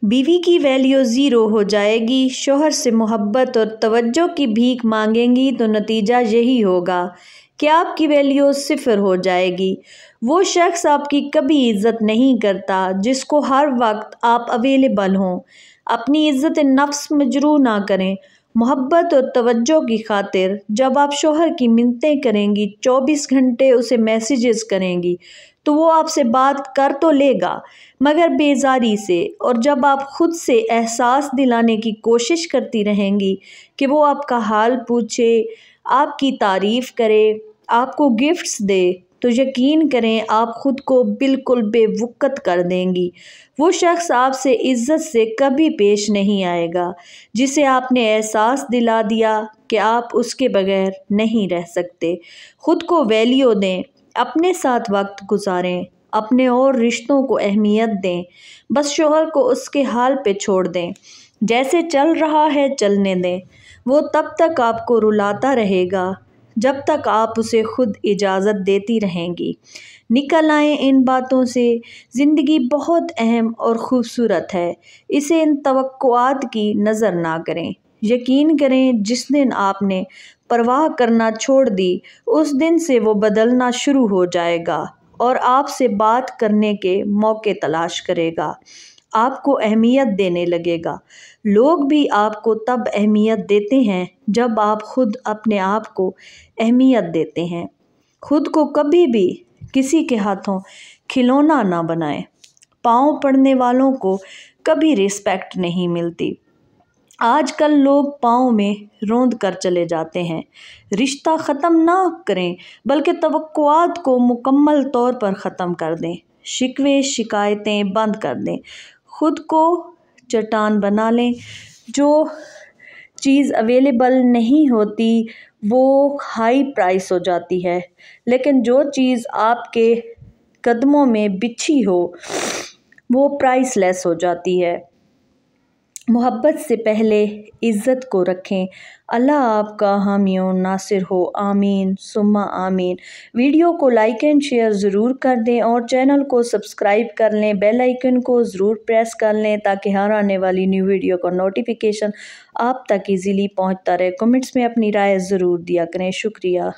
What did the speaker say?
बीवी की value zero हो जाएगी। शौहर से मोहब्बत और तवज्जो की भीख मांगेंगी तो नतीजा यही होगा कि आपकी वैल्यू सिफर हो जाएगी। वो शख्स आपकी कभी इज्जत नहीं करता जिसको हर वक्त आप अवेलेबल हों। अपनी इज्जत नफ्स मजरूह ना करें। मोहब्बत और तवज्जो की खातिर जब आप शौहर की मिन्नतें करेंगी, 24 घंटे उसे मैसेजेस करेंगी, तो वो आपसे बात कर तो लेगा मगर बेजारी से। और जब आप खुद से एहसास दिलाने की कोशिश करती रहेंगी कि वो आपका हाल पूछे, आपकी तारीफ़ करे, आपको गिफ्ट्स दे, तो यकीन करें आप खुद को बिल्कुल बेवक़्त कर देंगी। वो शख्स आपसे इज्जत से कभी पेश नहीं आएगा जिसे आपने एहसास दिला दिया कि आप उसके बगैर नहीं रह सकते। खुद को वैल्यू दें, अपने साथ वक्त गुजारें, अपने और रिश्तों को अहमियत दें। बस शौहर को उसके हाल पे छोड़ दें, जैसे चल रहा है चलने दें। वो तब तक आपको रुलाता रहेगा जब तक आप उसे खुद इजाज़त देती रहेंगी। निकल आएं इन बातों से। ज़िंदगी बहुत अहम और ख़ूबसूरत है, इसे इन तवक्कुआत की नज़र ना करें। यकीन करें जिस दिन आपने परवाह करना छोड़ दी, उस दिन से वो बदलना शुरू हो जाएगा और आपसे बात करने के मौके तलाश करेगा, आपको अहमियत देने लगेगा। लोग भी आपको तब अहमियत देते हैं जब आप खुद अपने आप को अहमियत देते हैं। खुद को कभी भी किसी के हाथों खिलौना ना बनाएं। पाँव पड़ने वालों को कभी रिस्पेक्ट नहीं मिलती। आजकल लोग पाँव में रोंद कर चले जाते हैं। रिश्ता ख़त्म ना करें बल्कि तवक्कुआत को मुकम्मल तौर पर ख़त्म कर दें। शिकवे शिकायतें बंद कर दें। खुद को चट्टान बना लें। जो चीज़ अवेलेबल नहीं होती वो हाई प्राइस हो जाती है, लेकिन जो चीज़ आपके कदमों में बिछी हो वो प्राइसलेस हो जाती है। मोहब्बत से पहले इज़्ज़त को रखें। अल्लाह आपका हामी और नासिर हो। आमीन सुम्मा आमीन। वीडियो को लाइक एंड शेयर ज़रूर कर दें और चैनल को सब्सक्राइब कर लें। बेल आइकन को ज़रूर प्रेस कर लें ताकि हर आने वाली न्यू वीडियो का नोटिफिकेशन आप तक इजीली पहुंचता रहे। कमेंट्स में अपनी राय ज़रूर दिया करें। शुक्रिया।